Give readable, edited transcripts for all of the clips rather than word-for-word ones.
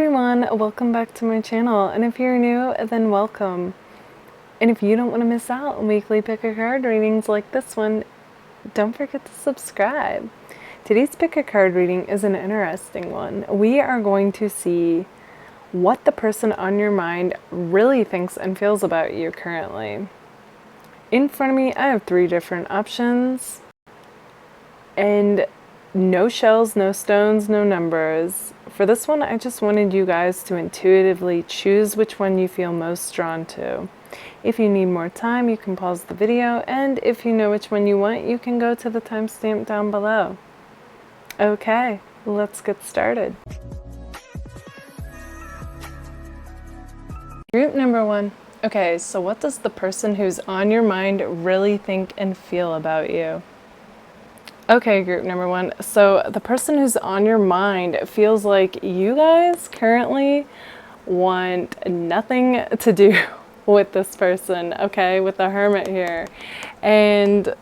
Everyone, welcome back to my channel, and if you're new, then welcome. And if you don't want to miss out on weekly pick a card readings like this one, don't forget to subscribe. Today's pick a card reading is an interesting one. We are going to see what the person on your mind really thinks and feels about you currently. In front of me, I have 3 different options, and no shells, no stones, no numbers. For this one, I just wanted you guys to intuitively choose which one you feel most drawn to. If you need more time, you can pause the video, and if you know which one you want, you can go to the timestamp down below. Okay, let's get started. Group number 1. Okay, so what does the person who's on your mind really think and feel about you? Okay, group number 1. So the person who's on your mind feels like you guys currently want nothing to do with this person, okay, with the Hermit here. And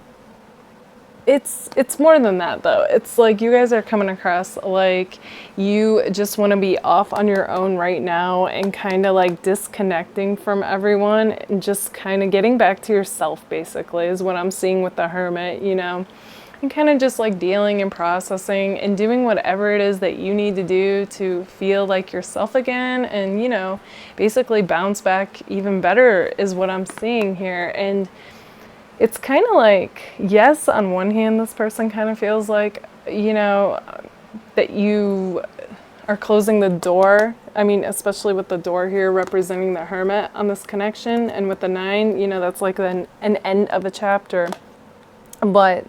it's more than that though. It's like you guys are coming across like you just want to be off on your own right now and kind of like disconnecting from everyone and just kind of getting back to yourself, basically, is what I'm seeing with the Hermit, you know. And kind of just like dealing and processing and doing whatever it is that you need to do to feel like yourself again, and, you know, basically bounce back even better is what I'm seeing here. And it's kind of like, yes, on one hand, this person kind of feels like, you know, that you are closing the door. I mean, especially with the door here representing the Hermit on this connection, and with the 9, you know, that's like an end of a chapter. But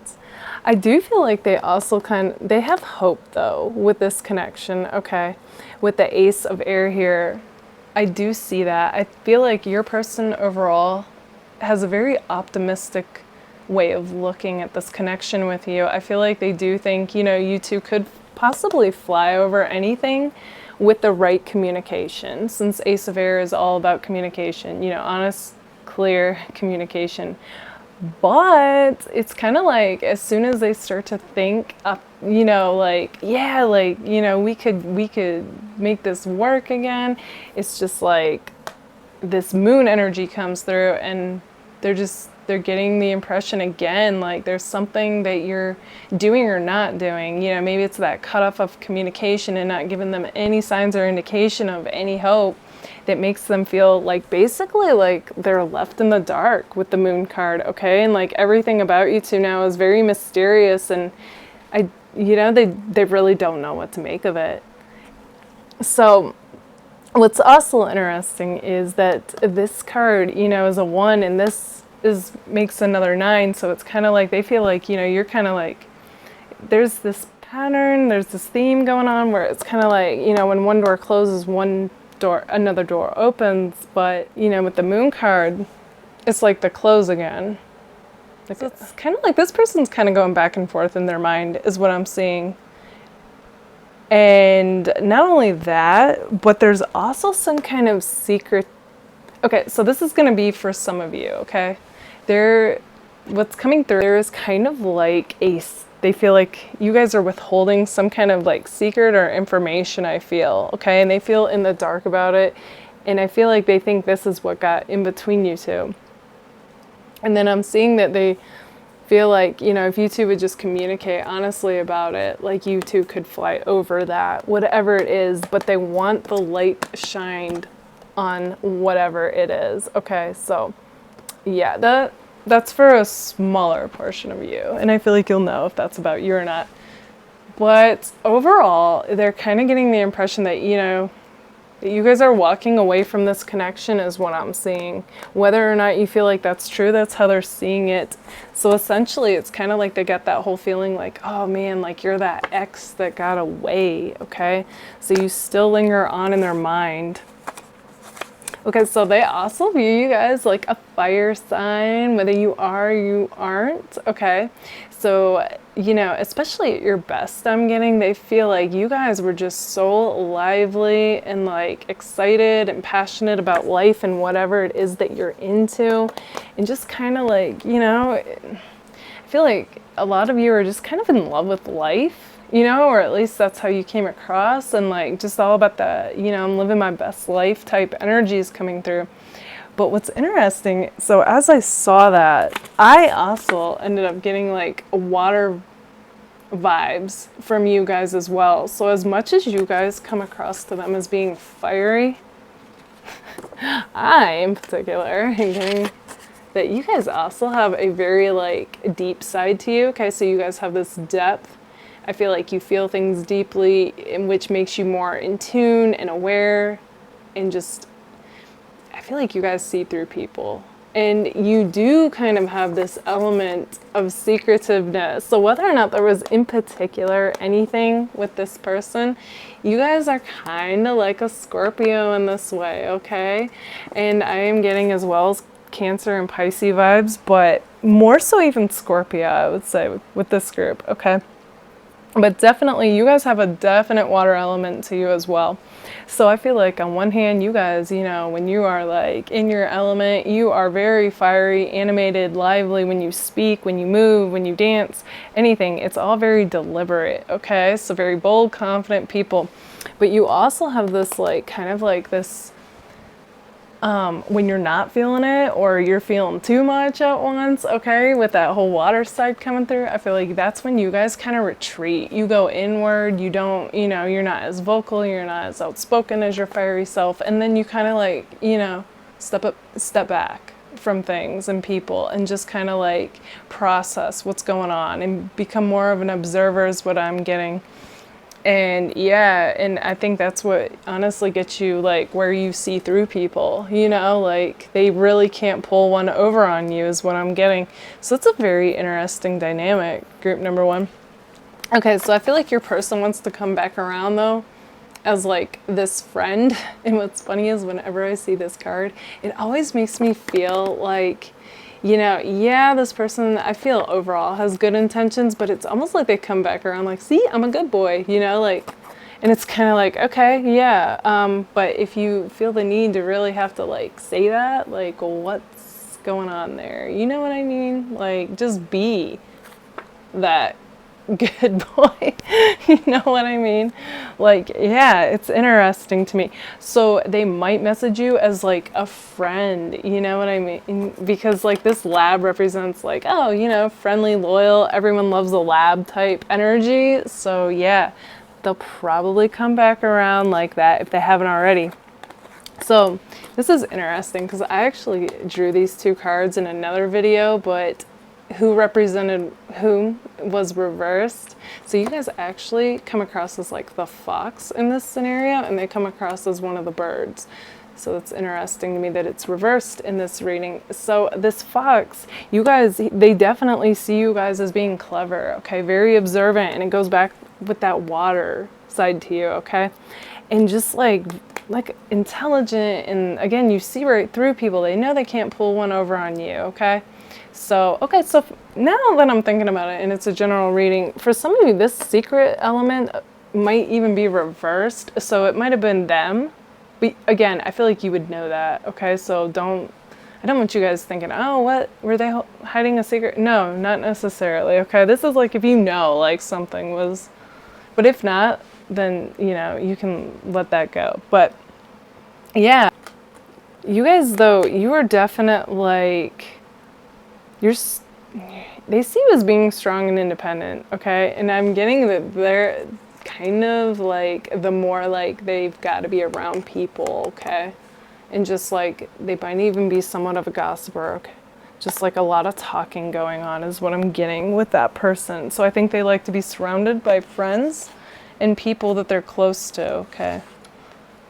I do feel like they also they have hope though with this connection, okay? With the Ace of Air here, I do see that. I feel like your person overall has a very optimistic way of looking at this connection with you. I feel like they do think, you know, you two could possibly fly over anything with the right communication, since Ace of Air is all about communication, you know, honest, clear communication. But it's kind of like as soon as they start to think up, you know, like, yeah, like, you know, we could make this work again. It's just like this moon energy comes through, and they're getting the impression again, like there's something that you're doing or not doing. You know, maybe it's that cutoff of communication and not giving them any signs or indication of any hope that makes them feel like basically like they're left in the dark with the Moon card, okay? And like everything about you two now is very mysterious, and you know, they really don't know what to make of it. So what's also interesting is that this card, you know, is a 1, and this makes another 9, so it's kind of like they feel like, you know, you're kind of like, there's this pattern, there's this theme going on where it's kind of like, you know, when one door closes, another door opens. But, you know, with the Moon card, it's like the close again. Like, so it's kind of like this person's kind of going back and forth in their mind is what I'm seeing. And not only that, but there's also some kind of secret. Okay, so this is going to be for some of you, okay? What's coming through there is kind of like they feel like you guys are withholding some kind of like secret or information, I feel, okay? And they feel in the dark about it. And I feel like they think this is what got in between you two. And then I'm seeing that they feel like, you know, if you two would just communicate honestly about it, like you two could fly over that, whatever it is, but they want the light shined on whatever it is, okay? So yeah, that's for a smaller portion of you, and I feel like you'll know if that's about you or not. But overall, they're kind of getting the impression that, you know, that you guys are walking away from this connection is what I'm seeing. Whether or not you feel like that's true, that's how they're seeing it. So essentially, it's kind of like they get that whole feeling like, oh man, like you're that ex that got away, okay? So you still linger on in their mind. Okay, so they also view you guys like a fire sign, whether you are or you aren't, okay? So, you know, especially at your best, I'm getting, they feel like you guys were just so lively and like excited and passionate about life and whatever it is that you're into. And just kind of like, you know, I feel like a lot of you are just kind of in love with life, you know, or at least that's how you came across, and like just all about the, you know, I'm living my best life type energies coming through. But what's interesting, so as I saw that, I also ended up getting like water vibes from you guys as well. So as much as you guys come across to them as being fiery, I in particular am getting that you guys also have a very like deep side to you. Okay, so you guys have this depth. I feel like you feel things deeply, in which makes you more in tune and aware, and just I feel like you guys see through people. And you do kind of have this element of secretiveness. So whether or not there was in particular anything with this person, you guys are kind of like a Scorpio in this way, okay? And I am getting as well as Cancer and Pisces vibes, but more so even Scorpio, I would say, with this group, okay? But definitely, you guys have a definite water element to you as well. So I feel like on one hand, you guys, you know, when you are like in your element, you are very fiery, animated, lively when you speak, when you move, when you dance, anything. It's all very deliberate, okay? So very bold, confident people. But you also have this like kind of like this when you're not feeling it or you're feeling too much at once, okay, with that whole water side coming through, I feel like that's when you guys kind of retreat. You go inward, you don't, you know, you're not as vocal, you're not as outspoken as your fiery self, and then you kind of like, you know, step back from things and people and just kind of like process what's going on and become more of an observer is what I'm getting. And yeah, and I think that's what honestly gets you like where you see through people, you know, like they really can't pull one over on you is what I'm getting. So it's a very interesting dynamic, group number one. Okay, so I feel like your person wants to come back around though as like this friend. And what's funny is whenever I see this card, it always makes me feel like, you know, yeah, this person I feel overall has good intentions, but it's almost like they come back around like, see, I'm a good boy, you know, like, and it's kind of like, okay, yeah. But if you feel the need to really have to like say that, like, what's going on there? You know what I mean? Like, just be that good boy. You know what I mean? Like, yeah, it's interesting to me. So they might message you as like a friend, you know what I mean? Because like this lab represents like, oh, you know, friendly, loyal, everyone loves a lab type energy. So yeah, they'll probably come back around like that if they haven't already. So this is interesting because I actually drew these two cards in another video, but who represented whom was reversed. So you guys actually come across as like the fox in this scenario, and they come across as one of the birds. So it's interesting to me that it's reversed in this reading. So this fox, you guys, they definitely see you guys as being clever, okay? Very observant, and it goes back with that water side to you, okay? And just like intelligent, and again, you see right through people. They know they can't pull one over on you, okay? So, okay, so now that I'm thinking about it, and it's a general reading, for some of you, this secret element might even be reversed. So it might have been them. But again, I feel like you would know that, okay? So I don't want you guys thinking, oh, what, were they hiding a secret? No, not necessarily, okay? This is like if you know, like something was, but if not, then, you know, you can let that go. But yeah, you guys, though, you are definite, like, they see you as being strong and independent, okay? And I'm getting that they're kind of like, the more like they've got to be around people, okay? And just like, they might even be somewhat of a gossiper, okay? Just like a lot of talking going on is what I'm getting with that person. So I think they like to be surrounded by friends and people that they're close to, okay?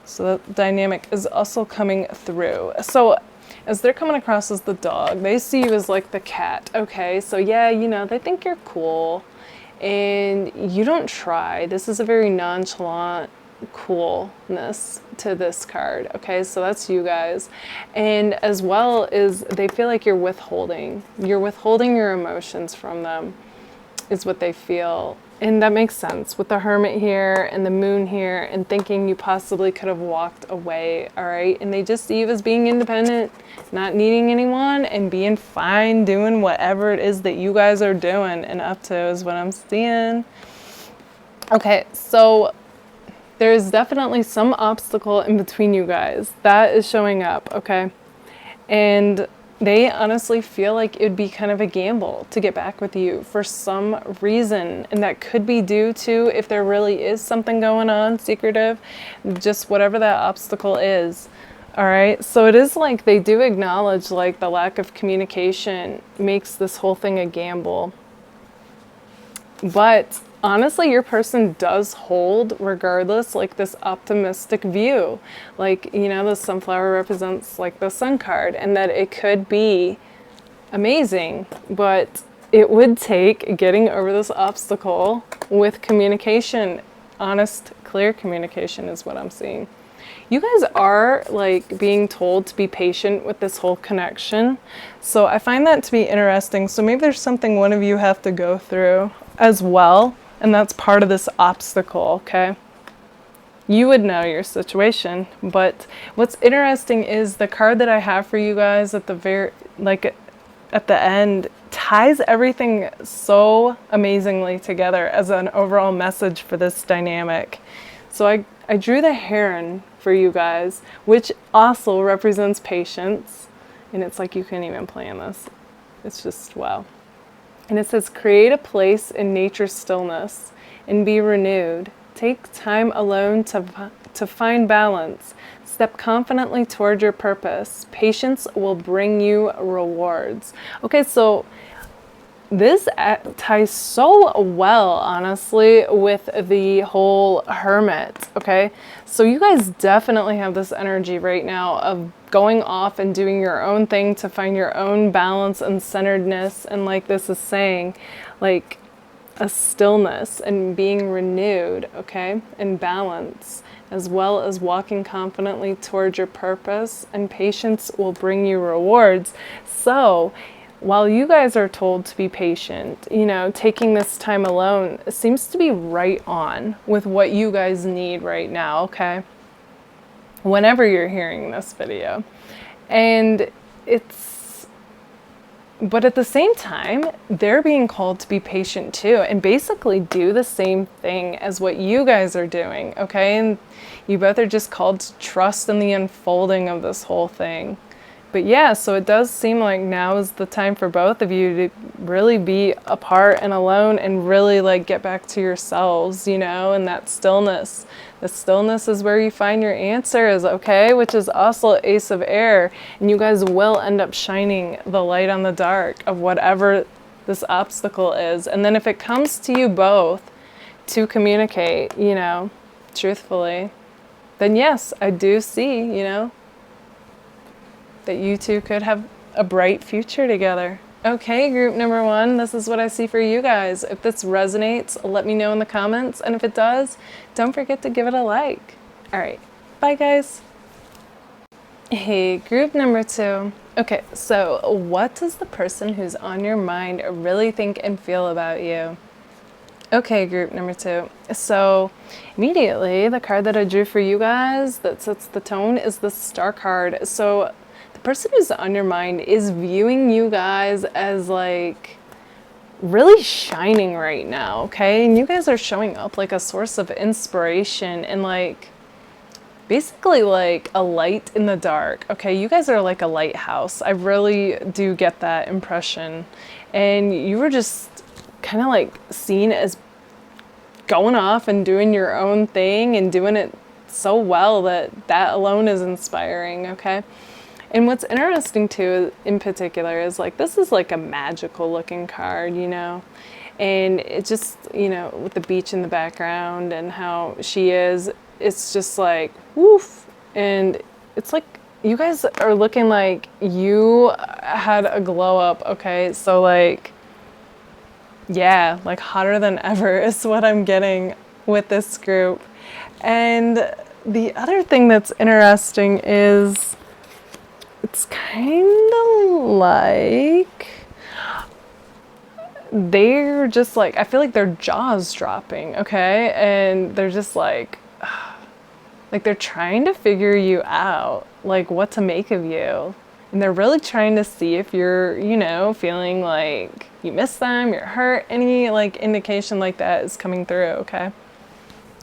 So that dynamic is also coming through. So as they're coming across as the dog, they see you as like the cat, okay? So yeah, you know, they think you're cool and you don't try. This is a very nonchalant coolness to this card, okay? So that's you guys. And as well as they feel like you're withholding your emotions from them is what they feel. And that makes sense with the Hermit here and the Moon here and thinking you possibly could have walked away, all right? And they just see you as being independent, not needing anyone, and being fine doing whatever it is that you guys are doing and up to is what I'm seeing. Okay, so there's definitely some obstacle in between you guys. That is showing up, okay? And they honestly feel like it would be kind of a gamble to get back with you for some reason. And that could be due to, if there really is something going on, secretive, just whatever that obstacle is. All right. So it is like they do acknowledge like the lack of communication makes this whole thing a gamble. But honestly, your person does hold, regardless, like this optimistic view. Like, you know, the sunflower represents like the sun card, and that it could be amazing, but it would take getting over this obstacle with communication. Honest, clear communication is what I'm seeing. You guys are like being told to be patient with this whole connection. So I find that to be interesting. So maybe there's something one of you have to go through as well. And that's part of this obstacle, okay? You would know your situation. But what's interesting is the card that I have for you guys at the at the end ties everything so amazingly together as an overall message for this dynamic. So I drew the heron for you guys, which also represents patience. And it's like you can't even plan this. It's just, wow. And it says, create a place in nature's stillness and be renewed. Take time alone to find balance. Step confidently toward your purpose. Patience will bring you rewards. Okay, so this ties so well, honestly, with the whole hermit, okay? So you guys definitely have this energy right now of going off and doing your own thing to find your own balance and centeredness. And like this is saying, like a stillness and being renewed, okay? And balance, as well as walking confidently towards your purpose. And patience will bring you rewards. So while you guys are told to be patient, you know, taking this time alone seems to be right on with what you guys need right now, okay? Whenever you're hearing this video. And but at the same time, they're being called to be patient too and basically do the same thing as what you guys are doing, okay? And you both are just called to trust in the unfolding of this whole thing. But yeah, so it does seem like now is the time for both of you to really be apart and alone and really like get back to yourselves, you know, and that stillness. The stillness is where you find your answers, okay? Which is also Ace of Air. And you guys will end up shining the light on the dark of whatever this obstacle is. And then if it comes to you both to communicate, you know, truthfully, then yes, I do see, you know, that you two could have a bright future together. Okay, group number one, this is what I see for you guys. If this resonates, let me know in the comments. And if it does, don't forget to give it a like. All right, bye guys. Hey, group number two. Okay, so what does the person who's on your mind really think and feel about you? Okay, group number two. So immediately, the card that I drew for you guys that sets the tone is the Star card. So person who's on your mind is viewing you guys as like really shining right now, okay? And you guys are showing up like a source of inspiration and like basically like a light in the dark, okay? You guys are like a lighthouse. I really do get that impression. And you were just kind of like seen as going off and doing your own thing and doing it so well that alone is inspiring, okay? And what's interesting too, in particular, is like this is like a magical looking card, you know, and it just, you know, with the beach in the background and how she is, it's just like woof. And it's like you guys are looking like you had a glow up, okay? So like, yeah, like hotter than ever is what I'm getting with this group. And the other thing that's interesting is it's kind of like they're just like, I feel like their jaws dropping, okay? And they're just like they're trying to figure you out, like what to make of you. And they're really trying to see if you're, you know, feeling like you miss them, you're hurt, any like indication like that is coming through, okay?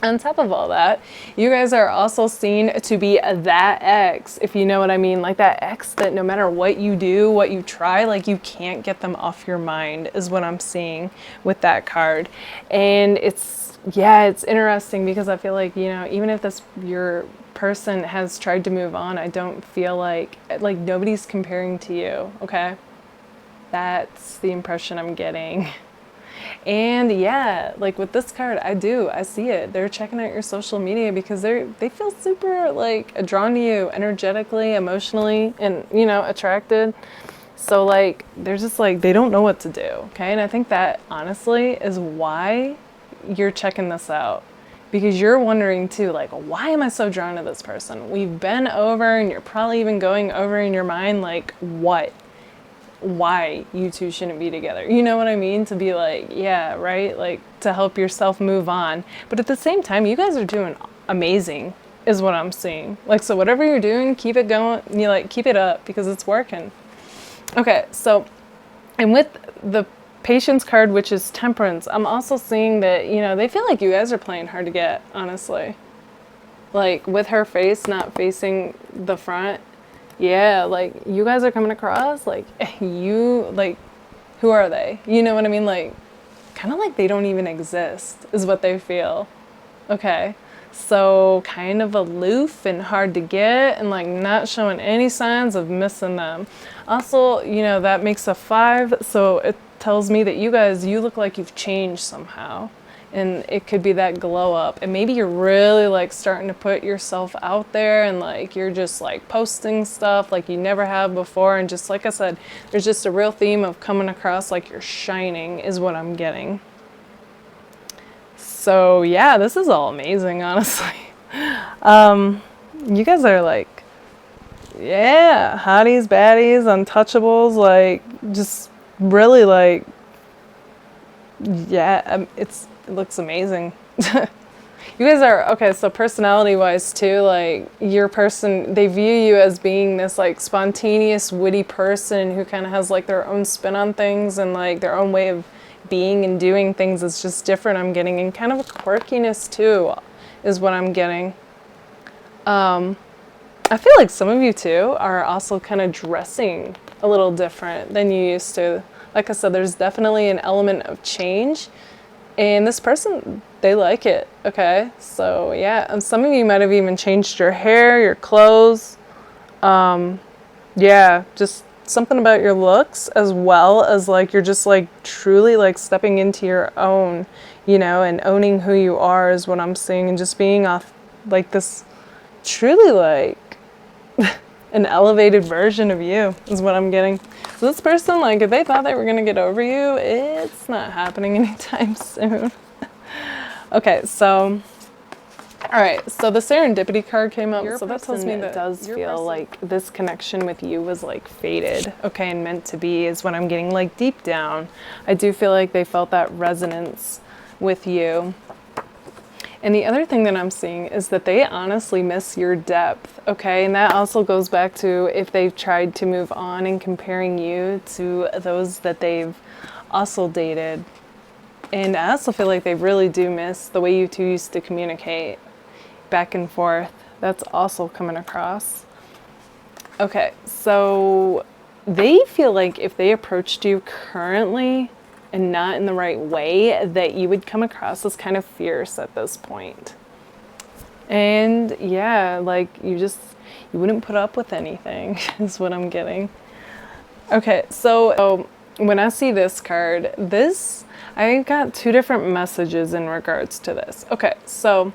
On top of all that, you guys are also seen to be that ex, if you know what I mean. Like that ex that no matter what you do, what you try, like you can't get them off your mind is what I'm seeing with that card. And it's, yeah, it's interesting because I feel like, you know, even if your person has tried to move on, I don't feel like nobody's comparing to you, okay? That's the impression I'm getting. And yeah, like with this card, I see it. They're checking out your social media because they feel super like drawn to you energetically, emotionally, and you know, attracted. So like they're just like they don't know what to do, okay? And I think that honestly is why you're checking this out. Because you're wondering too, like, why am I so drawn to this person? We've been over and you're probably even going over in your mind like what? Why you two shouldn't be together. You know what I mean? To be like, yeah, right? Like to help yourself move on. But at the same time, you guys are doing amazing is what I'm seeing. Like, so whatever you're doing, keep it going. You like, keep it up because it's working. Okay, so, and with the patience card, which is temperance, I'm also seeing that, you know, they feel like you guys are playing hard to get, honestly. Like with her face not facing the front. Yeah, like you guys are coming across like who are they? You know what I mean? Like kind of like they don't even exist is what they feel. Okay. So kind of aloof and hard to get and like not showing any signs of missing them. Also, you know, that makes a 5, so it tells me that you look like you've changed somehow. And it could be that glow up. And maybe you're really like starting to put yourself out there and like you're just like posting stuff like you never have before. And just like I said, there's just a real theme of coming across like you're shining is what I'm getting. So yeah, this is all amazing, honestly. You guys are like, yeah, hotties, baddies, untouchables, like just really like, yeah, it looks amazing. You guys are, okay, so personality-wise too, like your person, they view you as being this like spontaneous, witty person who kind of has like their own spin on things and like their own way of being and doing things is just different, I'm getting, and kind of a quirkiness too is what I'm getting. I feel like some of you too are also kind of dressing a little different than you used to. Like I said, there's definitely an element of change. And this person, they like it, okay? So yeah, and some of you might have even changed your hair, your clothes. Yeah, just something about your looks as well as like you're just like truly like stepping into your own, you know, and owning who you are is what I'm seeing, and just being off like this truly like an elevated version of you is what I'm getting. So this person, like, if they thought they were going to get over you, it's not happening anytime soon. Okay, so, all right, so the serendipity card came up, so that tells me that it does feel like this connection with you was, like, fated, okay, and meant to be is what I'm getting, like, deep down. I do feel like they felt that resonance with you. And the other thing that I'm seeing is that they honestly miss your depth, okay? And that also goes back to if they've tried to move on and comparing you to those that they've also dated. And I also feel like they really do miss the way you two used to communicate back and forth. That's also coming across. Okay, so they feel like if they approached you currently and not in the right way, that you would come across as kind of fierce at this point. And yeah, like you wouldn't put up with anything is what I'm getting. Okay, so when I see this card, I got 2 different messages in regards to this. Okay, so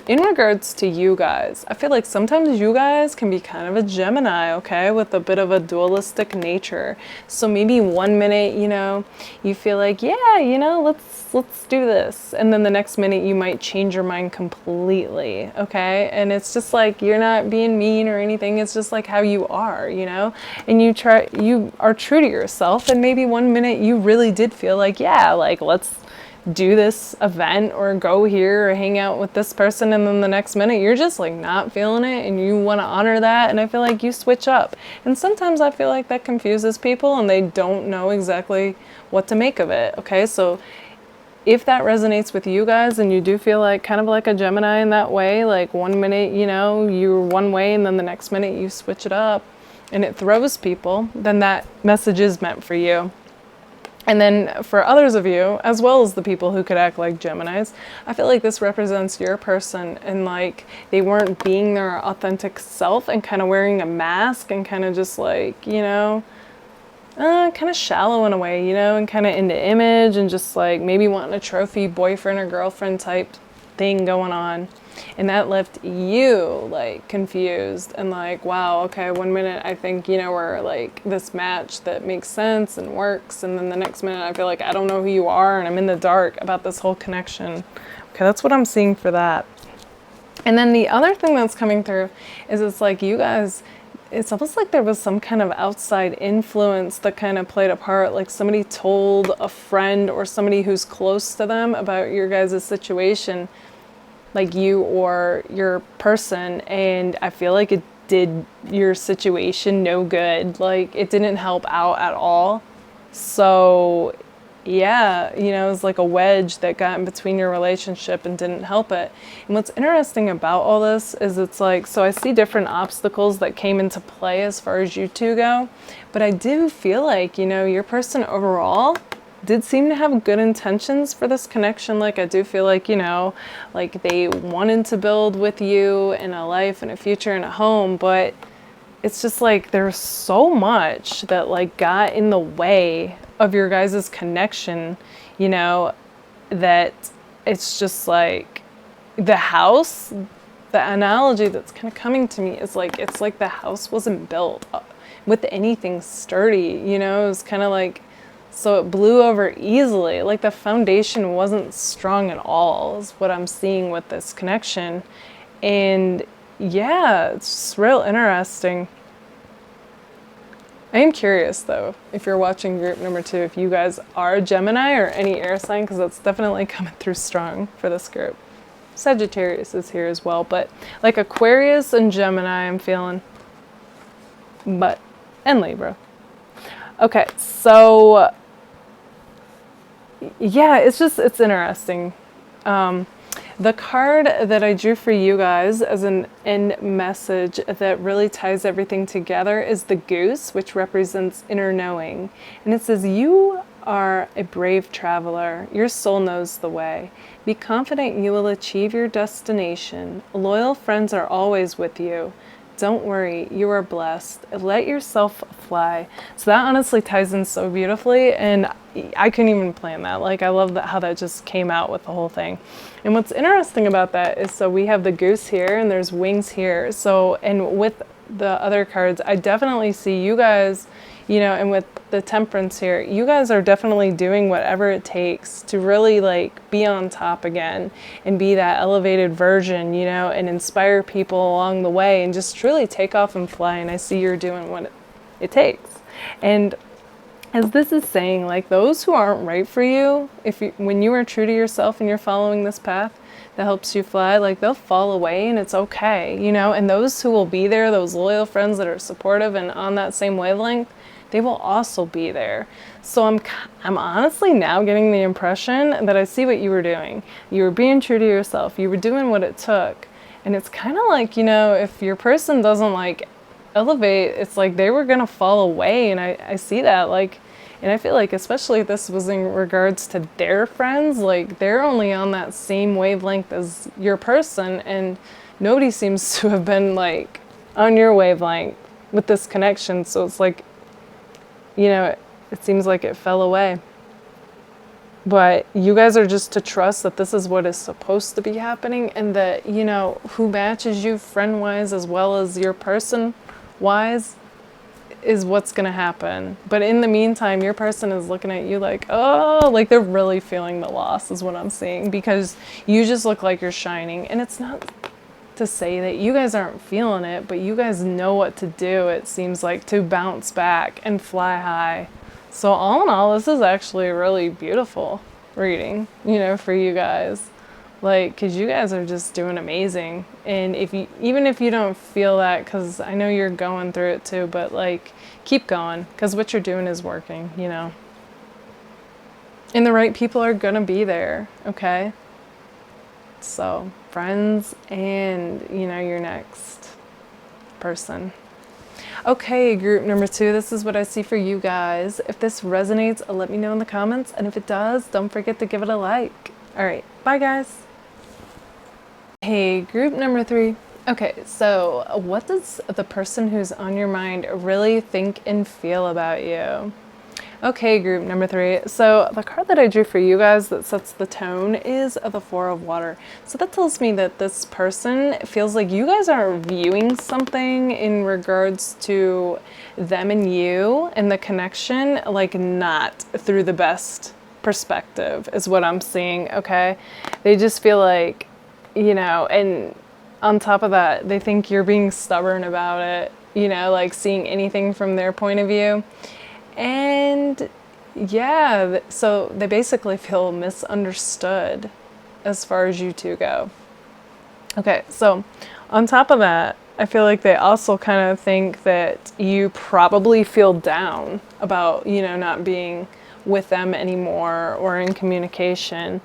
in regards to you guys, I feel like sometimes you guys can be kind of a Gemini, okay, with a bit of a dualistic nature. So maybe one minute, you know, you feel like, yeah, you know, let's do this. And then the next minute you might change your mind completely, okay? And it's just like, you're not being mean or anything. It's just like how you are, you know? And you are true to yourself. And maybe one minute you really did feel like, yeah, like let's do this event or go here or hang out with this person, and then the next minute you're just like not feeling it and you want to honor that, and I feel like you switch up. And sometimes I feel like that confuses people and they don't know exactly what to make of it, okay? So if that resonates with you guys and you do feel like kind of like a Gemini in that way, like 1 minute, you know, you're one way and then the next minute you switch it up and it throws people, then that message is meant for you. And then for others of you, as well as the people who could act like Geminis, I feel like this represents your person and like they weren't being their authentic self and kind of wearing a mask and kind of just like, you know, kind of shallow in a way, you know, and kind of into image and just like maybe wanting a trophy boyfriend or girlfriend type thing going on. And that left you like confused and like, wow, okay, 1 minute I think, you know, we're like this match that makes sense and works. And then the next minute I feel like I don't know who you are and I'm in the dark about this whole connection. Okay, that's what I'm seeing for that. And then the other thing that's coming through is it's like you guys, it's almost like there was some kind of outside influence that kind of played a part. Like somebody told a friend or somebody who's close to them about your guys' situation, like you or your person. And I feel like it did your situation no good. Like it didn't help out at all. So yeah, you know, it was like a wedge that got in between your relationship and didn't help it. And what's interesting about all this is it's like, so I see different obstacles that came into play as far as you two go, but I do feel like, you know, your person overall did seem to have good intentions for this connection. Like I do feel like, you know, like they wanted to build with you in a life and a future and a home, but it's just like there's so much that like got in the way of your guys' connection, you know, that it's just like the house, the analogy that's kind of coming to me is like, it's like the house wasn't built with anything sturdy, you know, it was kind of like, so it blew over easily. Like the foundation wasn't strong at all is what I'm seeing with this connection. And yeah, it's just real interesting. I am curious though, if you're watching group number 2, if you guys are a Gemini or any air sign, because that's definitely coming through strong for this group. Sagittarius is here as well, but like Aquarius and Gemini I'm feeling, but, and Libra. Okay, so yeah, it's interesting. The card that I drew for you guys as an end message that really ties everything together is the goose, which represents inner knowing. And it says, you are a brave traveler. Your soul knows the way. Be confident you will achieve your destination. Loyal friends are always with you. Don't worry, you are blessed. Let yourself fly. So that honestly ties in so beautifully, and I couldn't even plan that. Like, I love that how that just came out with the whole thing. And what's interesting about that is, so we have the goose here, and there's wings here. So, and with the other cards, I definitely see you guys, you know, and with the temperance here, you guys are definitely doing whatever it takes to really like be on top again and be that elevated version, you know, and inspire people along the way and just truly take off and fly. And I see you're doing what it takes. And as this is saying, like those who aren't right for you, when you are true to yourself and you're following this path that helps you fly, like they'll fall away and it's okay, you know, and those who will be there, those loyal friends that are supportive and on that same wavelength, they will also be there. So I'm honestly now getting the impression that I see what you were doing. You were being true to yourself. You were doing what it took. And it's kind of like, you know, if your person doesn't like elevate, it's like they were going to fall away. And I see that, like, and I feel like especially if this was in regards to their friends, like they're only on that same wavelength as your person. And nobody seems to have been like on your wavelength with this connection. So it's like, you know, it seems like it fell away. But you guys are just to trust that this is what is supposed to be happening, and that, you know, who matches you friend-wise as well as your person-wise is what's going to happen. But in the meantime, your person is looking at you like, oh, like they're really feeling the loss is what I'm seeing, because you just look like you're shining. And it's not to say that you guys aren't feeling it, but you guys know what to do, it seems like, to bounce back and fly high. So all in all, this is actually a really beautiful reading, you know, for you guys. Like, because you guys are just doing amazing. And even if you don't feel that, because I know you're going through it too, but like, keep going, because what you're doing is working, you know. And the right people are gonna be there, okay? So, friends and, your next person. Okay, group number 2, this is what I see for you guys. If this resonates, let me know in the comments. And if it does, don't forget to give it a like. All right, bye guys. Hey, group number 3. Okay, so what does the person who's on your mind really think and feel about you? Okay, group number 3. So the card that I drew for you guys that sets the tone is the Four of Water. So that tells me that this person feels like you guys are viewing something in regards to them and you and the connection, like not through the best perspective is what I'm seeing, okay? They just feel like, and on top of that, they think you're being stubborn about it, like seeing anything from their point of view. And yeah, so they basically feel misunderstood as far as you two go. Okay, so on top of that, I feel like they also kind of think that you probably feel down about, not being with them anymore or in communication.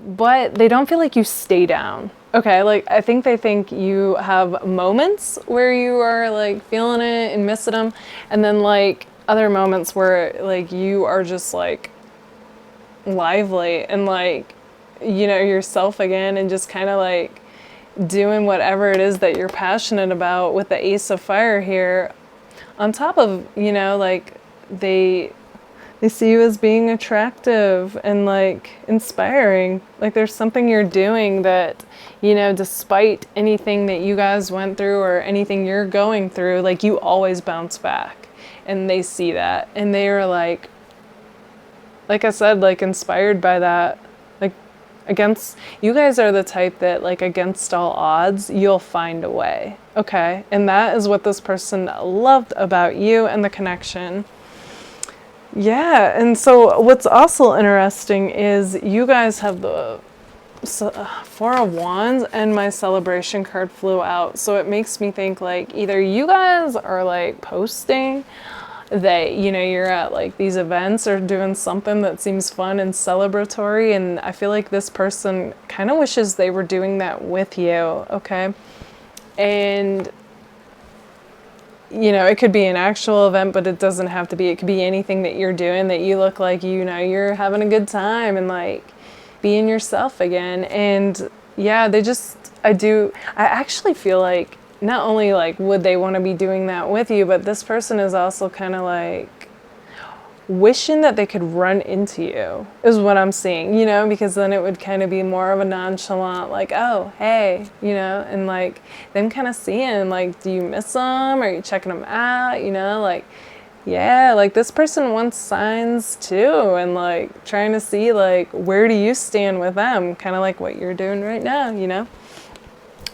But they don't feel like you stay down. Okay, like I think they think you have moments where you are like feeling it and missing them, and then like other moments where like you are just like lively and like yourself again and just kind of like doing whatever it is that you're passionate about with the Ace of Fire here, on top of like they see you as being attractive and like inspiring. Like there's something you're doing that, despite anything that you guys went through or anything you're going through, like you always bounce back. And they see that. And they are like I said, like inspired by that. Like you guys are the type that like against all odds, you'll find a way. Okay. And that is what this person loved about you and the connection. Yeah, and so what's also interesting is you guys have the Four of Wands and my celebration card flew out. So it makes me think like either you guys are like posting that, you're at like these events or doing something that seems fun and celebratory. And I feel like this person kind of wishes they were doing that with you, okay? And it could be an actual event, but it doesn't have to be. It could be anything that you're doing that you look like, you're having a good time and like being yourself again. And yeah, I actually feel like not only like would they want to be doing that with you, but this person is also kind of like wishing that they could run into you is what I'm seeing, because then it would kind of be more of a nonchalant, like, oh, hey, and like them kind of seeing, like, do you miss them? Are you checking them out? Like, yeah, like this person wants signs too, and like trying to see like, where do you stand with them? Kind of like what you're doing right now,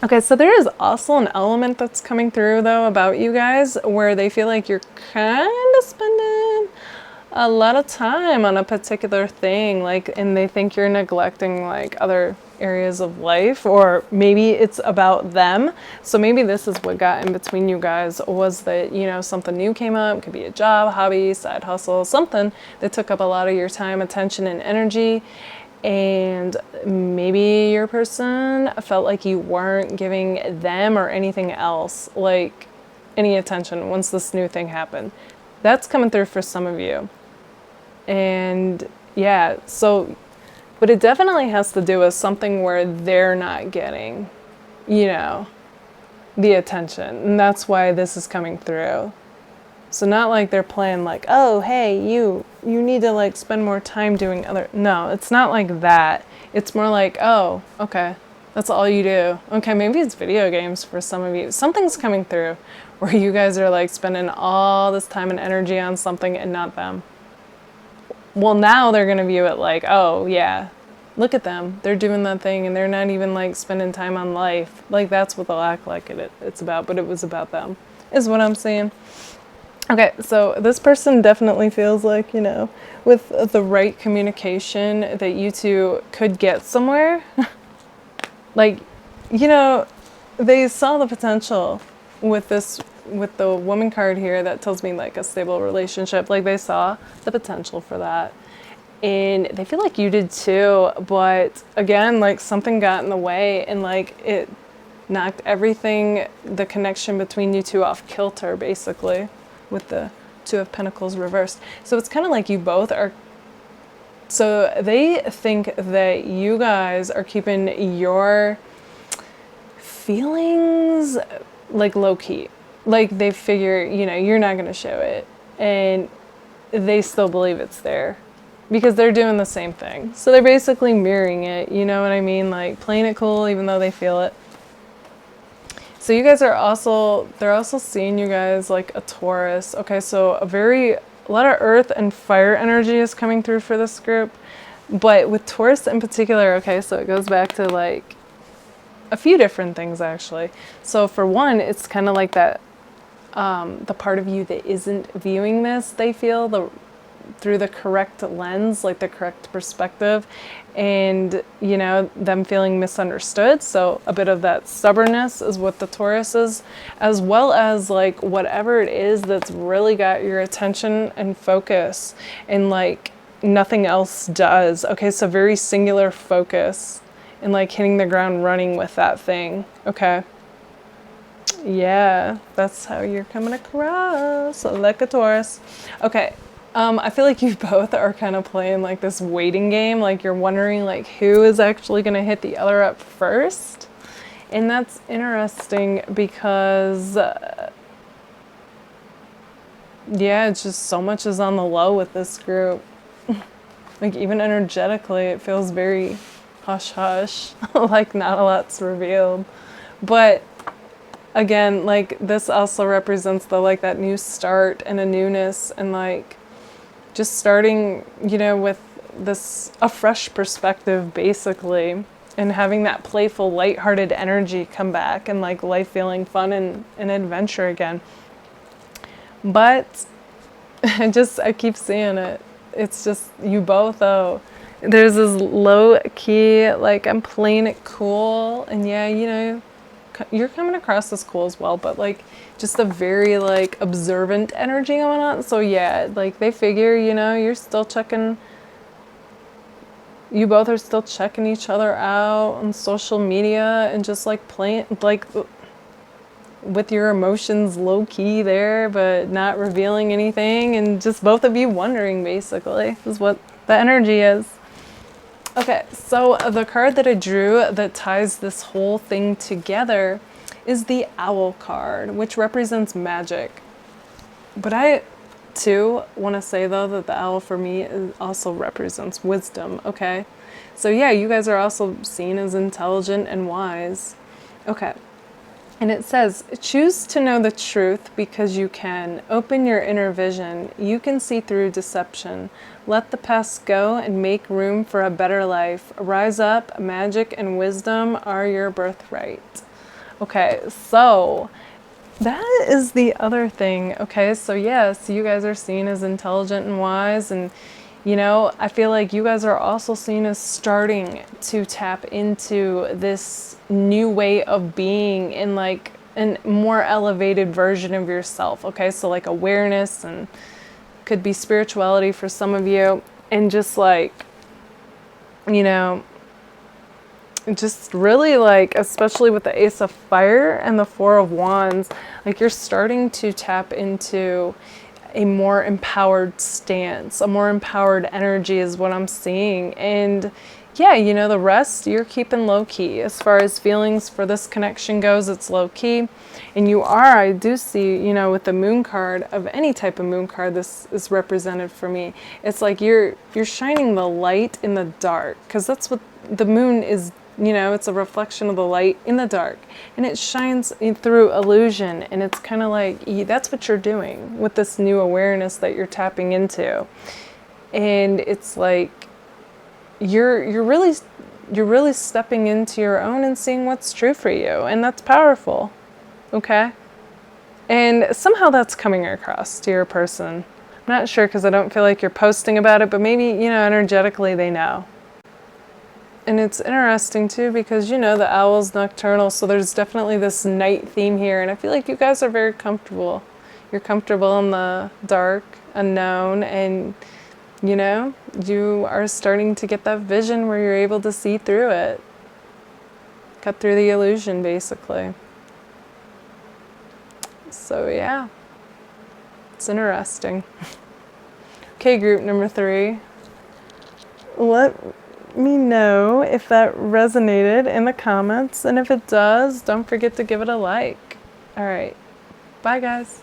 Okay, so there is also an element that's coming through though about you guys where they feel like you're kind of spending a lot of time on a particular thing, like, and they think you're neglecting like other areas of life, or maybe it's about them. So maybe this is what got in between you guys, was that something new came up. It could be a job, hobby, side hustle, something that took up a lot of your time, attention, and energy. And maybe your person felt like you weren't giving them or anything else like any attention once this new thing happened. That's coming through for some of you. And yeah, so, but it definitely has to do with something where they're not getting, the attention. And that's why this is coming through. So not like they're playing like, oh, hey, you need to like spend more time doing other, no, it's not like that. It's more like, oh, okay, that's all you do. Okay, maybe it's video games for some of you. Something's coming through where you guys are like spending all this time and energy on something and not them. Well, now they're going to view it like, oh, yeah, look at them. They're doing that thing and they're not even like spending time on life. Like that's what they'll act like it's about, but it was about them, is what I'm saying. Okay, so this person definitely feels like, with the right communication that you two could get somewhere. Like, they saw the potential with the woman card here that tells me like a stable relationship. Like they saw the potential for that. and they feel like you did too, but again, like something got in the way, and like it knocked everything, the connection between you two, off kilter, basically, with the Two of Pentacles reversed. So it's kind of like you both are, so they think that you guys are keeping your feelings like low key. Like they figure, you know, you're not going to show it, and they still believe it's there because they're doing the same thing. So they're basically mirroring it, you know what I mean? Like playing it cool even though they feel it. So you guys are also, they're also seeing you guys like a Taurus. Okay, so a lot of earth and fire energy is coming through for this group. But with Taurus in particular, okay, so it goes back to like a few different things actually. So for one, it's kind of like that, the part of you that isn't viewing this, they feel through the correct lens, like the correct perspective, and you know, them feeling misunderstood. So a bit of that stubbornness is what the Taurus is, as well as like whatever it is that's really got your attention and focus, and like nothing else does. Okay, so very singular focus and like hitting the ground running with that thing. Okay, yeah, that's how you're coming across, like a Taurus. Okay. I feel like you both are kind of playing like this waiting game, like you're wondering like who is actually going to hit the other up first. And that's interesting because, yeah, it's just so much is on the low with this group. Like even energetically, it feels very hush-hush, like not a lot's revealed. But again, like this also represents the like that new start and a newness, and like just starting, you know, with this, a fresh perspective basically, and having that playful, lighthearted energy come back, and like life feeling fun and adventure again. But I keep seeing it. It's just you both, though. There's this low key, like I'm playing it cool, and yeah, you know, you're coming across as cool as well, but like just a very like observant energy going on. So yeah, like they figure, you know, you're still checking, you both are still checking each other out on social media and just like playing like with your emotions low key there, but not revealing anything, and just both of you wondering basically is what the energy is. Okay, so the card that I drew that ties this whole thing together is the Owl card, which represents magic. But I, too, want to say, though, that the owl for me also represents wisdom, okay? So yeah, you guys are also seen as intelligent and wise. Okay. And it says, choose to know the truth because you can. Open your inner vision. You can see through deception. Let the past go and make room for a better life. Rise up. Magic and wisdom are your birthright. Okay, so that is the other thing. Okay, so yes, you guys are seen as intelligent and wise, and you know, I feel like you guys are also seen as starting to tap into this new way of being in like a more elevated version of yourself. Okay, so like awareness, and could be spirituality for some of you, and just like, you know, just really like, especially with the Ace of Fire and the Four of Wands, like you're starting to tap into a more empowered stance, a more empowered energy is what I'm seeing. And yeah, you know, the rest you're keeping low key. As far as feelings for this connection goes, it's low key. And you are, I do see, you know, with the moon card, of any type of moon card this is represented for me. It's like you're shining the light in the dark, because that's what the moon is. You know, it's a reflection of the light in the dark, and it shines through illusion, and it's kind of like that's what you're doing with this new awareness that you're tapping into. And it's like you're really stepping into your own and seeing what's true for you, and that's powerful. Okay? And somehow that's coming across to your person. I'm not sure, because I don't feel like you're posting about it, but maybe, you know, energetically they know. And it's interesting too, because you know the owl's nocturnal, so there's definitely this night theme here, and I feel like you guys are very comfortable. You're comfortable in the dark, unknown, and You know, you are starting to get that vision where you're able to see through it. Cut through the illusion, basically. So yeah, it's interesting. Okay, group number 3. Let me know if that resonated in the comments, and if it does, don't forget to give it a like. All right, bye guys.